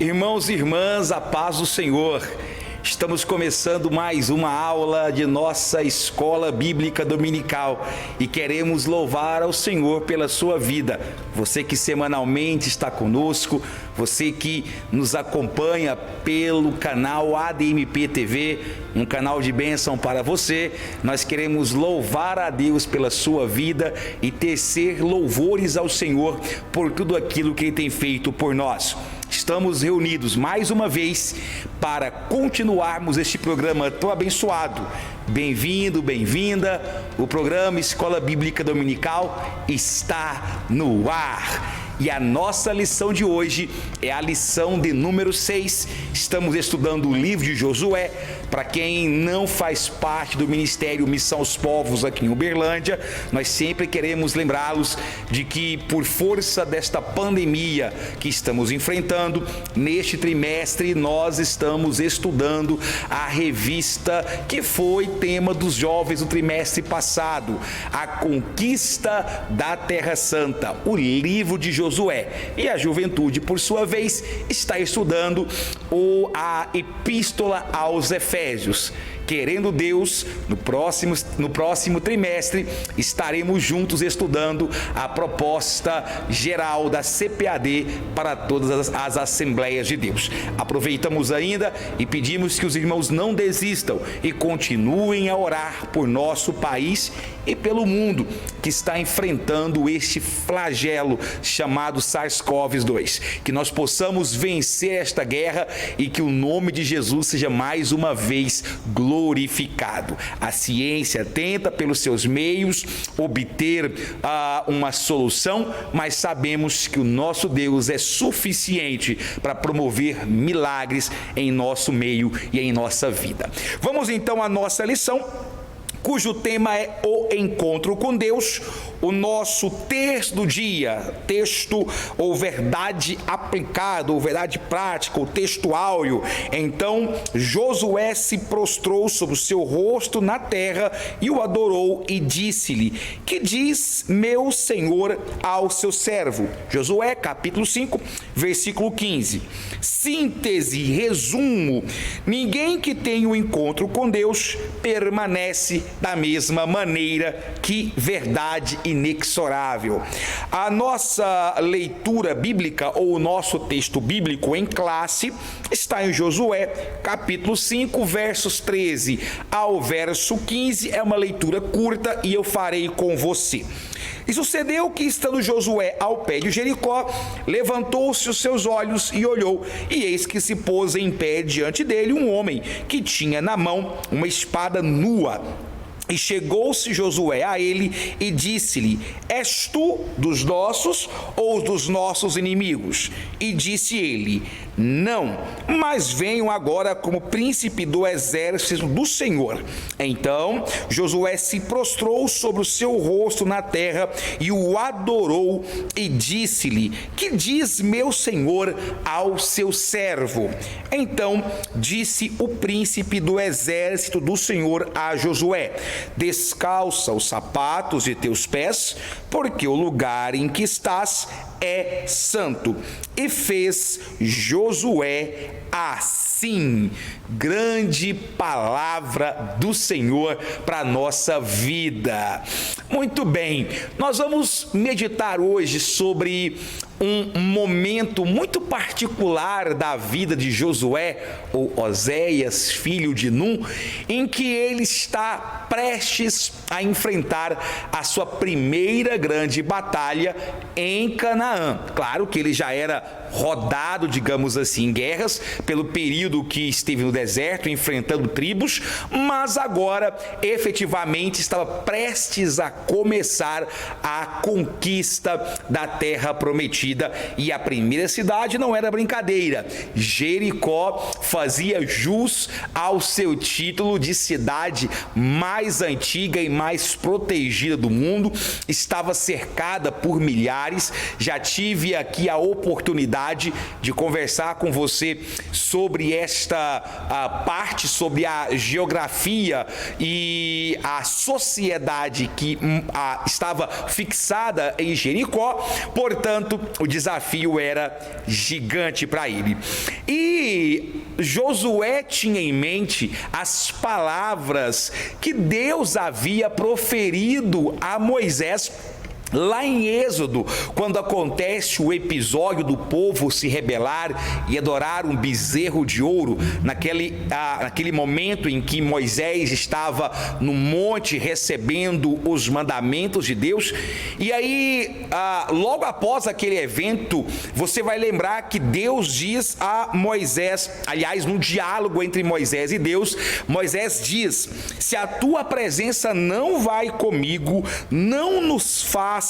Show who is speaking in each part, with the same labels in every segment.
Speaker 1: Irmãos e irmãs, a paz do Senhor. Estamos começando mais uma aula de nossa Escola Bíblica Dominical e queremos louvar ao Senhor pela sua vida. Você que semanalmente está conosco, você que nos acompanha pelo canal ADMP TV, um canal de bênção para você, nós queremos louvar a Deus pela sua vida e tecer louvores ao Senhor por tudo aquilo que Ele tem feito por nós. Estamos reunidos mais uma vez para continuarmos este programa tão abençoado. Bem-vindo, bem-vinda. O programa Escola Bíblica Dominical está no ar. E a nossa lição de hoje é a lição de número 6. Estamos estudando o livro de Josué. Para quem não faz parte do Ministério Missão aos Povos aqui em Uberlândia, nós sempre queremos lembrá-los de que, por força desta pandemia que estamos enfrentando, neste trimestre nós estamos estudando a revista que foi tema dos jovens do trimestre passado, A Conquista da Terra Santa, o livro de Josué. E a juventude, por sua vez, está estudando a Epístola aos Efésios. Querendo Deus, no próximo trimestre, estaremos juntos estudando a proposta geral da CPAD para todas as Assembleias de Deus. Aproveitamos ainda e pedimos que os irmãos não desistam e continuem a orar por nosso país e pelo mundo que está enfrentando este flagelo chamado SARS-CoV-2. Que nós possamos vencer esta guerra e que o nome de Jesus seja mais uma vez glorificado. A ciência tenta, pelos seus meios, obter uma solução, mas sabemos que o nosso Deus é suficiente para promover milagres em nosso meio e em nossa vida. Vamos então à nossa lição, cujo tema é o encontro com Deus. O nosso texto do dia, texto ou verdade aplicada, ou verdade prática, ou texto áureo. Então, Josué se prostrou sobre o seu rosto na terra e o adorou e disse-lhe: que diz meu senhor ao seu servo? Josué, capítulo 5, versículo 15. Síntese, resumo: ninguém que tem um encontro com Deus permanece da mesma maneira. Que verdade inexorável. A nossa leitura bíblica, ou o nosso texto bíblico em classe, está em Josué, capítulo 5, versos 13 ao verso 15. É uma leitura curta e eu farei com você. E sucedeu que, estando Josué ao pé de Jericó, levantou-se os seus olhos e olhou, e eis que se pôs em pé diante dele um homem que tinha na mão uma espada nua. E chegou-se Josué a ele e disse-lhe: és tu dos nossos ou dos nossos inimigos? E disse ele: não, mas venho agora como príncipe do exército do Senhor. Então Josué se prostrou sobre o seu rosto na terra e o adorou e disse-lhe: que diz meu senhor ao seu servo? Então disse o príncipe do exército do Senhor a Josué: descalça os sapatos de teus pés, porque o lugar em que estás é santo. E fez Josué assim. Grande palavra do Senhor para a nossa vida. Muito bem, nós vamos meditar hoje sobre um momento muito particular da vida de Josué, ou Oséias, filho de Num, em que ele está prestes a enfrentar a sua primeira grande batalha em Canaã. Claro que ele já era rodado, digamos assim, em guerras, pelo período que esteve no deserto, enfrentando tribos, mas agora, efetivamente, estava prestes a começar a conquista da terra prometida. E a primeira cidade não era brincadeira. Jericó fazia jus ao seu título de cidade mais antiga e mais protegida do mundo. Estava cercada por milhares. Já tive aqui a oportunidade de conversar com você sobre esta parte, sobre a geografia e a sociedade que estava fixada em Jericó. Portanto, o desafio era gigante para ele. E Josué tinha em mente as palavras que Deus havia proferido a Moisés lá em Êxodo, quando acontece o episódio do povo se rebelar e adorar um bezerro de ouro, naquele momento em que Moisés estava no monte recebendo os mandamentos de Deus. E aí, logo após aquele evento, você vai lembrar que Deus diz a Moisés, aliás, num diálogo entre Moisés e Deus, Moisés diz: se a tua presença não vai comigo, não nos faça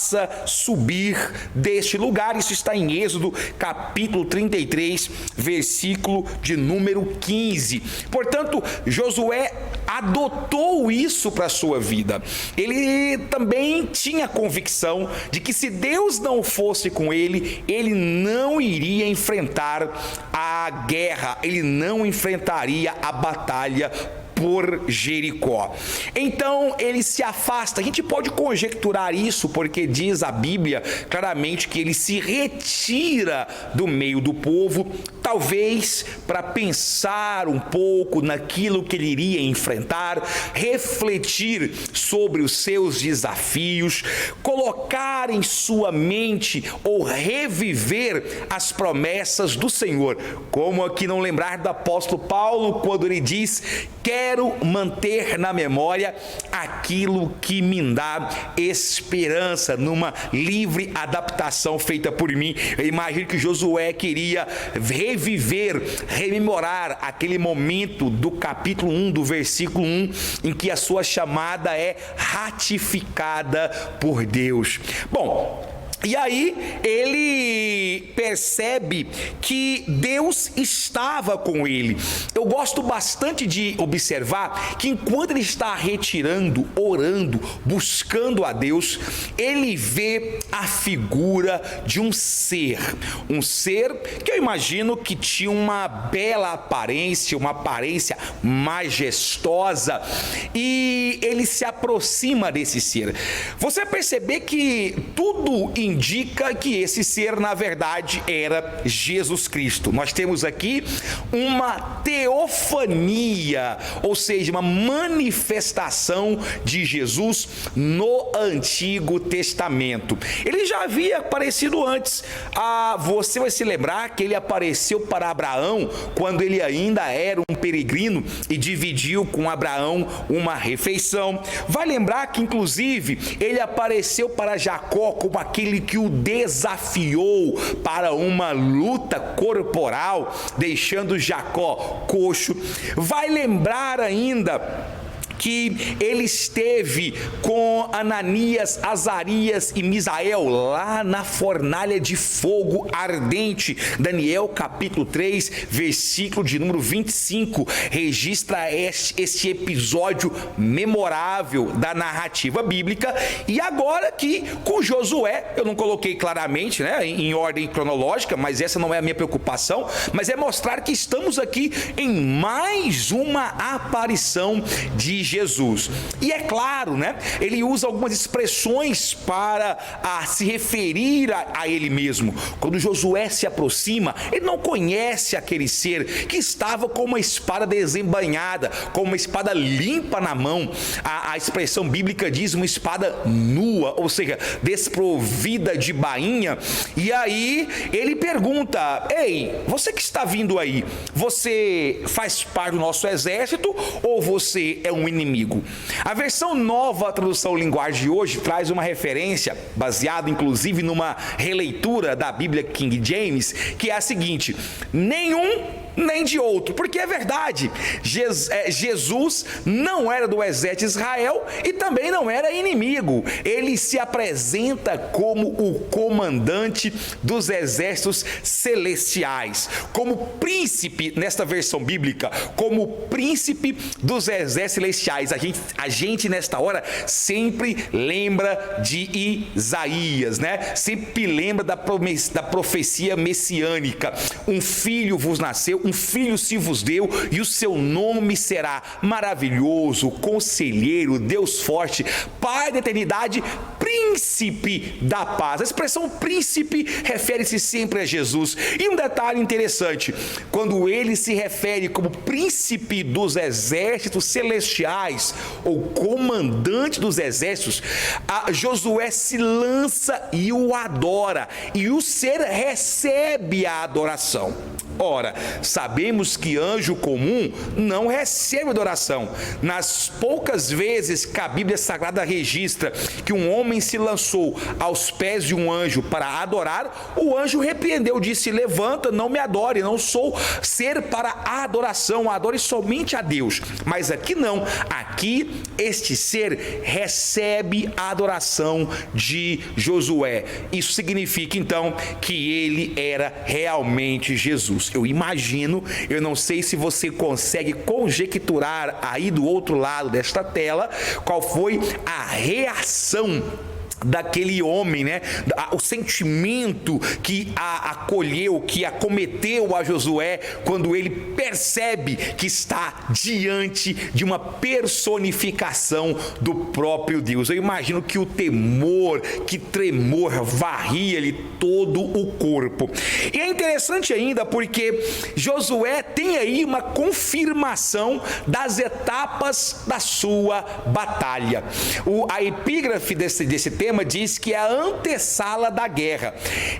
Speaker 1: subir deste lugar. Isso está em Êxodo capítulo 33, versículo de número 15. Portanto, Josué adotou isso para a sua vida. Ele também tinha convicção de que se Deus não fosse com ele, ele não iria enfrentar a guerra, ele não enfrentaria a batalha por Jericó. Então ele se afasta. A gente pode conjecturar isso porque diz a Bíblia claramente que ele se retira do meio do povo, talvez para pensar um pouco naquilo que ele iria enfrentar, refletir sobre os seus desafios, colocar em sua mente ou reviver as promessas do Senhor. Como aqui não lembrar do apóstolo Paulo quando ele diz: quero manter na memória aquilo que me dá esperança, numa livre adaptação feita por mim. Eu imagino que Josué queria reviver, rememorar aquele momento do capítulo 1, do versículo 1, em que a sua chamada é ratificada por Deus. Bom, e aí ele percebe que Deus estava com ele. Eu gosto bastante de observar que enquanto ele está retirando, orando, buscando a Deus, ele vê a figura de um ser que eu imagino que tinha uma bela aparência, uma aparência majestosa, e ele se aproxima desse ser. Você vai perceber que tudo indica que esse ser, na verdade, era Jesus Cristo. Nós temos aqui uma teofania, ou seja, uma manifestação de Jesus no Antigo Testamento. Ele já havia aparecido antes. Você vai se lembrar que ele apareceu para Abraão quando ele ainda era um peregrino e dividiu com Abraão uma refeição. Vai lembrar que, inclusive, ele apareceu para Jacó como aquele que o desafiou para uma luta corporal, deixando Jacó coxo. Vai lembrar ainda que ele esteve com Ananias, Azarias e Misael lá na fornalha de fogo ardente. Daniel capítulo 3, versículo de número 25, registra este episódio memorável da narrativa bíblica. E agora aqui com Josué, eu não coloquei claramente, né, em ordem cronológica, mas essa não é a minha preocupação, mas é mostrar que estamos aqui em mais uma aparição de Jesus. E é claro, né, ele usa algumas expressões para se referir a ele mesmo. Quando Josué se aproxima, ele não conhece aquele ser que estava com uma espada desembainhada, com uma espada limpa na mão. A expressão bíblica diz uma espada nua, ou seja, desprovida de bainha. E aí ele pergunta: ei, você que está vindo aí, você faz parte do nosso exército ou você é um inimigo? A versão nova, a tradução linguagem de hoje, traz uma referência, baseada inclusive numa releitura da Bíblia King James, que é a seguinte: nenhum nem de outro, porque é verdade, Jesus não era do exército de Israel e também não era inimigo. Ele se apresenta como o comandante dos exércitos celestiais, como príncipe, nesta versão bíblica, como príncipe dos exércitos celestiais. A gente nesta hora sempre lembra de Isaías, né? Sempre lembra da profecia messiânica: um filho vos nasceu, um filho se vos deu, e o seu nome será Maravilhoso, Conselheiro, Deus Forte, Pai da Eternidade, Príncipe da Paz. A expressão príncipe refere-se sempre a Jesus. E um detalhe interessante, quando ele se refere como príncipe dos exércitos celestiais, ou comandante dos exércitos, Josué se lança e o adora, e o ser recebe a adoração. Ora, sabemos que anjo comum não recebe adoração. Nas poucas vezes que a Bíblia Sagrada registra que um homem se lançou aos pés de um anjo para adorar, o anjo repreendeu, disse: levanta, não me adore, não sou ser para a adoração, adore somente a Deus. Mas aqui não, aqui este ser recebe a adoração de Josué. Isso significa então que ele era realmente Jesus. Eu imagino, eu não sei se você consegue conjecturar aí do outro lado desta tela qual foi a reação daquele homem, né? O sentimento que acolheu, que acometeu a Josué quando ele percebe que está diante de uma personificação do próprio Deus. Eu imagino que o temor, que tremor varria-lhe todo o corpo. E é interessante ainda porque Josué tem aí uma confirmação das etapas da sua batalha. A epígrafe desse tema diz que é a antessala da guerra.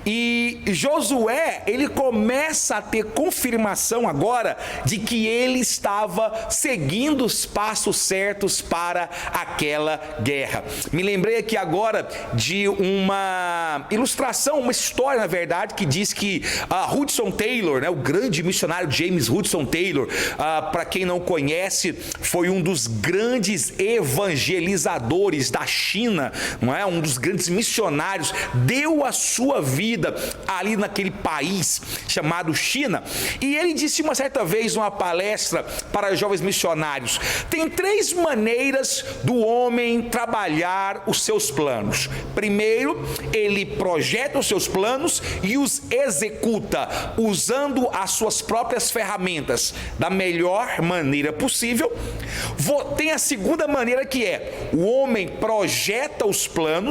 Speaker 1: E Josué, ele começa a ter confirmação agora de que ele estava seguindo os passos certos para aquela guerra. Me lembrei aqui agora de uma ilustração, uma história, na verdade, que diz que Hudson Taylor, né, o grande missionário James Hudson Taylor, para quem não conhece, foi um dos grandes evangelizadores da China, não é? Um dos grandes missionários, deu a sua vida ali naquele país chamado China. E ele disse uma certa vez numa palestra para jovens missionários: tem 3 maneiras do homem trabalhar os seus planos. Primeiro, ele projeta os seus planos e os executa usando as suas próprias ferramentas da melhor maneira possível. Tem a segunda maneira, que é: o homem projeta os planos,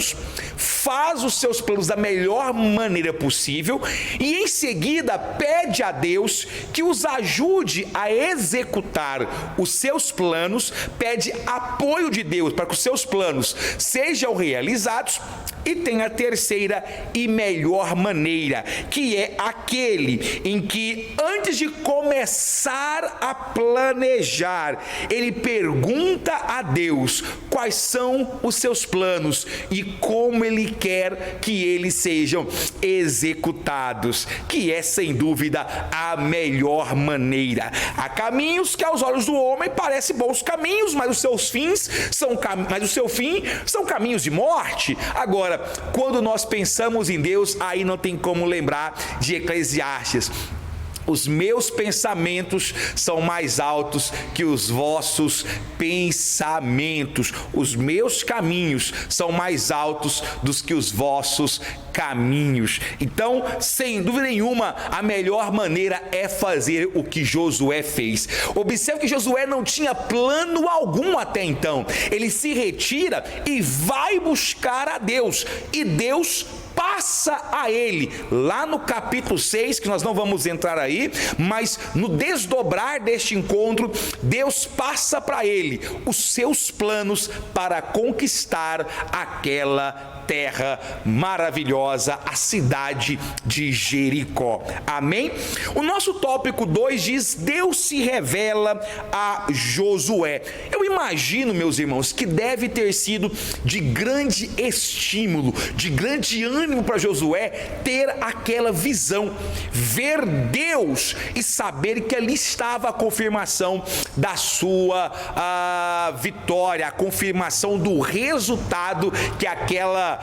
Speaker 1: faz os seus planos da melhor maneira possível e em seguida pede a Deus que os ajude a executar os seus planos, pede apoio de Deus para que os seus planos sejam realizados. E tem a terceira e melhor maneira, que é aquele em que, antes de começar a planejar, ele pergunta a Deus quais são os seus planos e como ele quer que eles sejam executados, que é sem dúvida a melhor maneira. Há caminhos que aos olhos do homem parecem bons caminhos, mas o seu fim são caminhos de morte. Agora, quando nós pensamos em Deus, aí não tem como lembrar de Eclesiastes: os meus pensamentos são mais altos que os vossos pensamentos. Os meus caminhos são mais altos do que os vossos caminhos. Então, sem dúvida nenhuma, a melhor maneira é fazer o que Josué fez. Observe que Josué não tinha plano algum até então. Ele se retira e vai buscar a Deus. E Deus passa a ele, lá no capítulo 6, que nós não vamos entrar aí, mas no desdobrar deste encontro, Deus passa para ele os seus planos para conquistar aquela terra maravilhosa, a cidade de Jericó. Amém? O nosso tópico 2 diz: Deus se revela a Josué. Eu imagino, meus irmãos, que deve ter sido de grande estímulo, de grande ânimo para Josué ter aquela visão, ver Deus e saber que ali estava a confirmação da sua vitória, a confirmação do resultado que aquela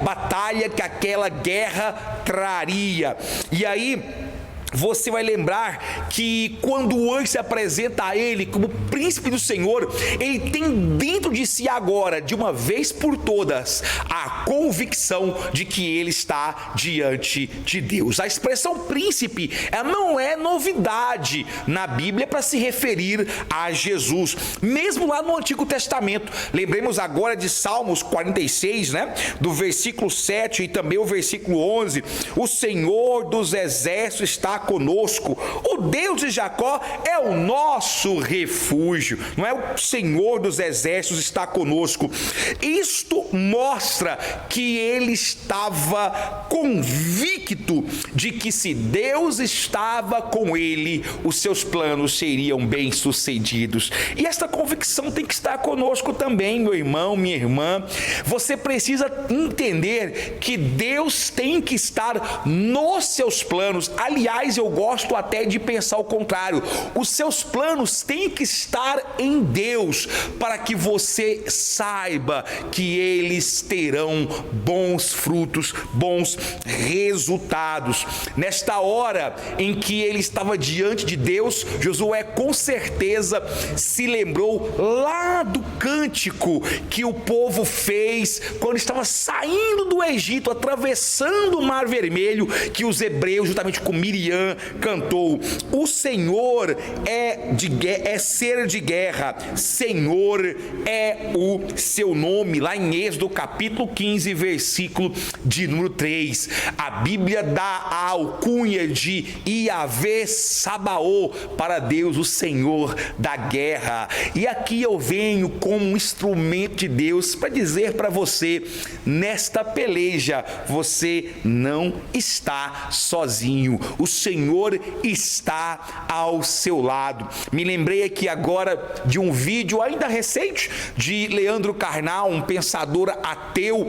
Speaker 1: batalha, que aquela guerra traria. E aí você vai lembrar que quando o anjo se apresenta a ele como príncipe do Senhor, ele tem dentro de si agora, de uma vez por todas, a convicção de que ele está diante de Deus. A expressão príncipe, ela não é novidade na Bíblia para se referir a Jesus, mesmo lá no Antigo Testamento. Lembremos agora de Salmos 46, do versículo 7 e também o versículo 11. O Senhor dos exércitos está conosco, o Deus de Jacó é o nosso refúgio, não é? O Senhor dos exércitos está conosco. Isto mostra que ele estava convicto de que se Deus estava com ele, os seus planos seriam bem-sucedidos. E esta convicção tem que estar conosco também, meu irmão, minha irmã. Você precisa entender que Deus tem que estar nos seus planos. Aliás, eu gosto até de pensar o contrário. Os seus planos têm que estar em Deus, para que você saiba que eles terão bons frutos, bons resultados. Nesta hora em que ele estava diante de Deus, Josué com certeza se lembrou lá do cântico que o povo fez quando estava saindo do Egito, atravessando o Mar Vermelho, que os hebreus, juntamente com Miriam, cantou: o Senhor é ser de guerra, Senhor é o seu nome, lá em Êxodo capítulo 15, versículo de número 3. A Bíblia dá a alcunha de Iavé Sabaô para Deus, o Senhor da guerra. E aqui eu venho como um instrumento de Deus para dizer para você: nesta peleja você não está sozinho, o Senhor está ao seu lado. Me lembrei aqui agora de um vídeo ainda recente de Leandro Carnal, um pensador ateu,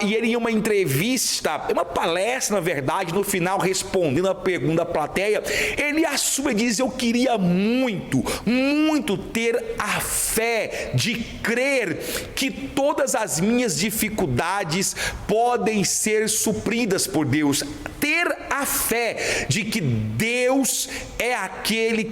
Speaker 1: e ele em uma entrevista, uma palestra na verdade, no final respondendo a pergunta da plateia, ele assume e diz: eu queria muito ter a fé de crer que todas as minhas dificuldades podem ser supridas por Deus, ter a fé de que Deus é aquele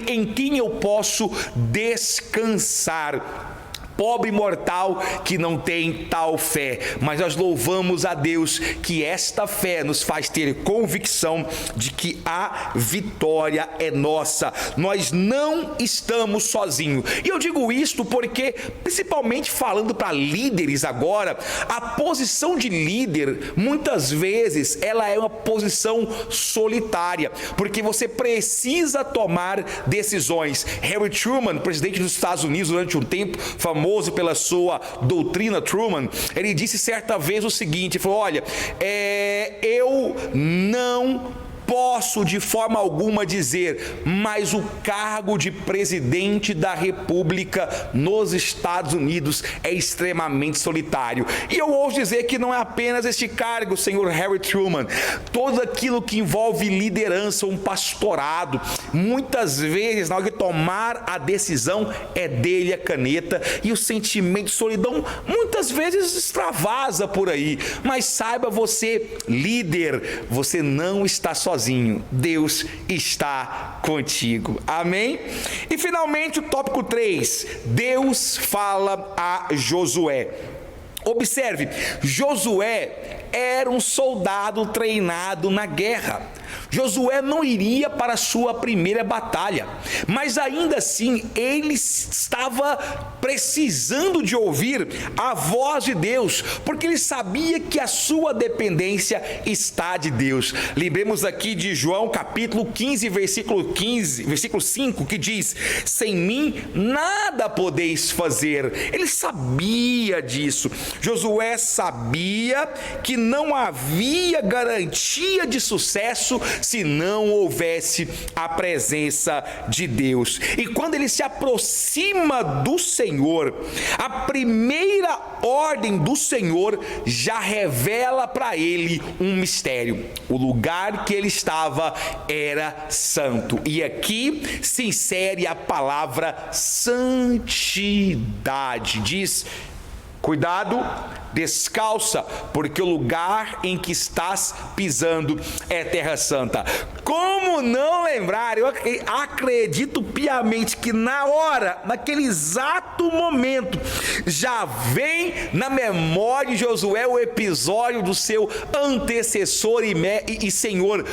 Speaker 1: em quem eu posso descansar. Pobre mortal que não tem tal fé, mas nós louvamos a Deus que esta fé nos faz ter convicção de que a vitória é nossa. Nós não estamos sozinhos. E eu digo isto porque, principalmente falando para líderes agora, a posição de líder, muitas vezes, ela é uma posição solitária, porque você precisa tomar decisões. Harry Truman, presidente dos Estados Unidos durante um tempo, famoso pela sua doutrina Truman, ele disse certa vez o seguinte: ele falou: olha, eu não posso de forma alguma dizer, mas o cargo de presidente da República nos Estados Unidos é extremamente solitário. E eu ouso dizer que não é apenas este cargo, senhor Harry Truman, todo aquilo que envolve liderança, um pastorado, muitas vezes na hora de tomar a decisão é dele a caneta, e o sentimento de solidão muitas vezes extravasa por aí. Mas saiba você, líder, você não está sozinho. Deus está contigo. Amém? E finalmente o tópico 3. Deus fala a Josué. Observe, Josué era um soldado treinado na guerra. Josué não iria para a sua primeira batalha, mas ainda assim ele estava precisando de ouvir a voz de Deus, porque ele sabia que a sua dependência está de Deus. Lembremos aqui de João capítulo 15, versículo 5, que diz: sem mim nada podeis fazer. Ele sabia disso. Josué sabia que não havia garantia de sucesso se não houvesse a presença de Deus. E quando ele se aproxima do Senhor, a primeira ordem do Senhor já revela para ele um mistério. O lugar que ele estava era santo. E aqui se insere a palavra santidade. Diz Cuidado, descalça, porque o lugar em que estás pisando é terra santa. Como não lembrar? Eu acredito piamente que na hora, naquele exato momento, já vem na memória de Josué o episódio do seu antecessor e senhor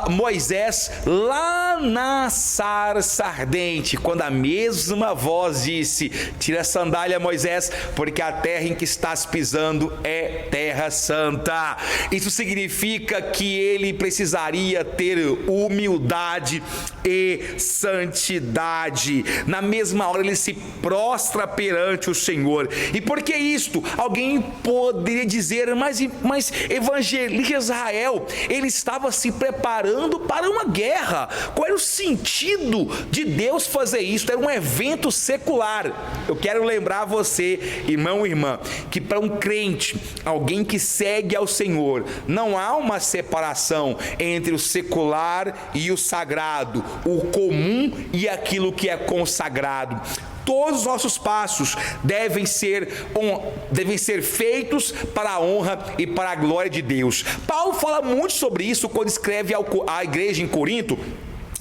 Speaker 1: Moisés, lá na sarça ardente, quando a mesma voz disse: tira a sandália, Moisés, porque a terra em que estás pisando é terra santa. Isso significa que ele precisaria ter humildade e santidade. Na mesma hora ele se prostra perante o Senhor. E por que isto? Alguém poderia dizer, mas evangelista Israel, ele estava se preparando para uma guerra. Qual era o sentido de Deus fazer isso? Era um evento secular. Eu quero lembrar você, irmão e irmã, que para um crente, alguém que segue ao Senhor, não há uma separação entre o secular e o sagrado, o comum e aquilo que é consagrado. Todos os nossos passos devem ser feitos para a honra e para a glória de Deus. Paulo fala muito sobre isso quando escreve à igreja em Corinto.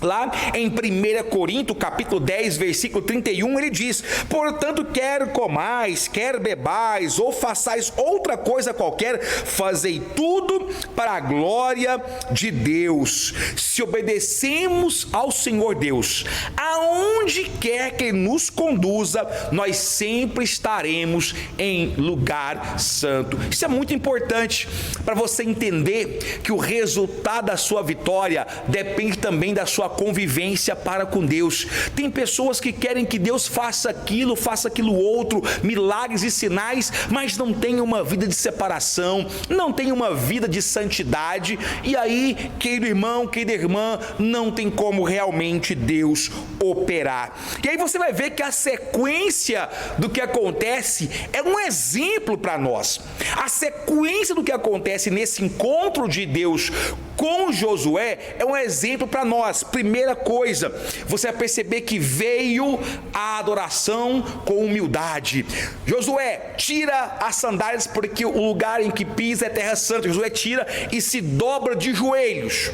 Speaker 1: Lá em 1 Coríntios, capítulo 10, versículo 31, ele diz: portanto, quer comais, quer bebais, ou façais outra coisa qualquer, fazei tudo para a glória de Deus. Se obedecemos ao Senhor Deus, aonde quer que Ele nos conduza, nós sempre estaremos em lugar santo. Isso é muito importante para você entender que o resultado da sua vitória depende também da sua convivência para com Deus. Tem pessoas que querem que Deus faça aquilo outro, milagres e sinais, mas não tem uma vida de separação, não tem uma vida de santidade, e aí, querido irmão, querida irmã, não tem como realmente Deus operar. E aí você vai ver que a sequência do que acontece é um exemplo para nós. A sequência do que acontece nesse encontro de Deus com Josué é um exemplo para nós. Primeira coisa, você vai perceber que veio a adoração com humildade. Josué tira as sandálias, porque o lugar em que pisa é terra santa. Josué tira e se dobra de joelhos.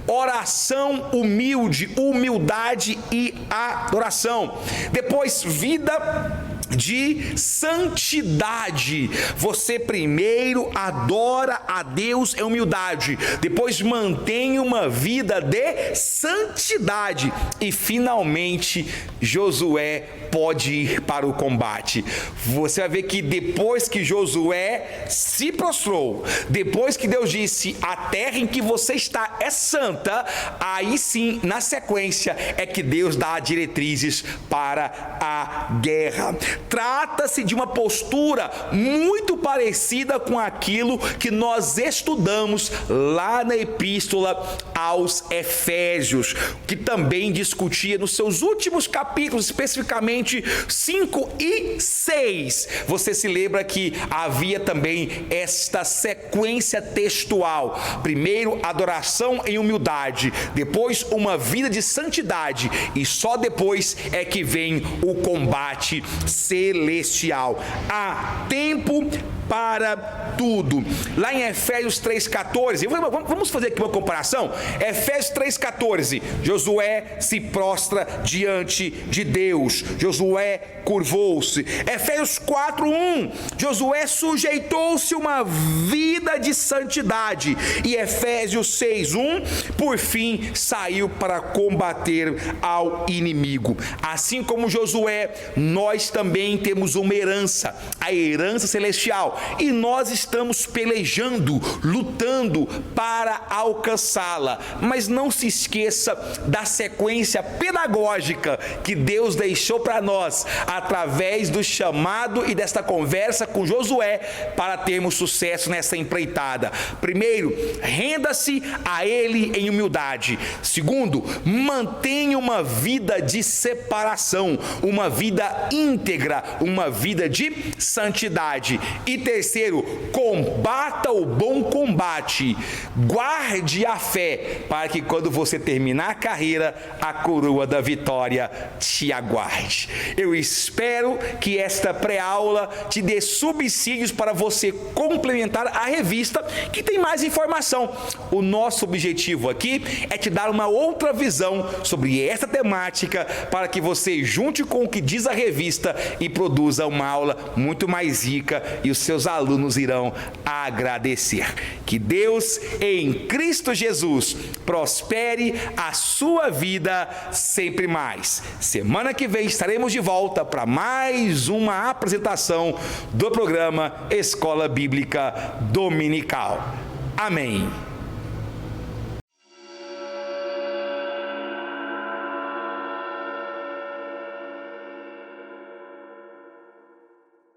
Speaker 1: Oração humilde, humildade e adoração. Depois, vida de santidade. Você primeiro adora a Deus em humildade, depois mantém uma vida de santidade e finalmente Josué pode ir para o combate. Você vai ver que depois que Josué se prostrou, depois que Deus disse: a terra em que você está é santa, aí sim, na sequência, é que Deus dá diretrizes para a guerra. Trata-se de uma postura muito parecida com aquilo que nós estudamos lá na epístola aos Efésios, que também discutia nos seus últimos capítulos, especificamente 5 e 6. Você se lembra que havia também esta sequência textual: primeiro adoração em humildade, depois uma vida de santidade, e só depois é que vem o combate celestial. Há tempo para tudo. Lá em Efésios 3,14, vamos fazer aqui uma comparação. Efésios 3,14, Josué se prostra diante de Deus, Josué curvou-se. Efésios 4,1, Josué sujeitou-se uma vida de santidade. E Efésios 6,1, por fim saiu para combater ao inimigo. Assim como Josué, nós também temos uma herança, a herança celestial, e nós estamos pelejando, lutando para alcançá-la. Mas não se esqueça da sequência pedagógica que Deus deixou para nós através do chamado e desta conversa com Josué para termos sucesso nessa empreitada. Primeiro, renda-se a Ele em humildade. Segundo, mantenha uma vida de separação, uma vida íntegra, uma vida de santidade. E terceiro, combata o bom combate, guarde a fé, para que quando você terminar a carreira, a coroa da vitória te aguarde. Eu espero que esta pré-aula te dê subsídios para você complementar a revista, que tem mais informação. O nosso objetivo aqui é te dar uma outra visão sobre essa temática, para que você junte com o que diz a revista e produza uma aula muito mais rica, e os seus alunos irão agradecer. Que Deus, em Cristo Jesus, prospere a sua vida sempre mais. Semana que vem estaremos de volta para mais uma apresentação do programa Escola Bíblica Dominical. Amém.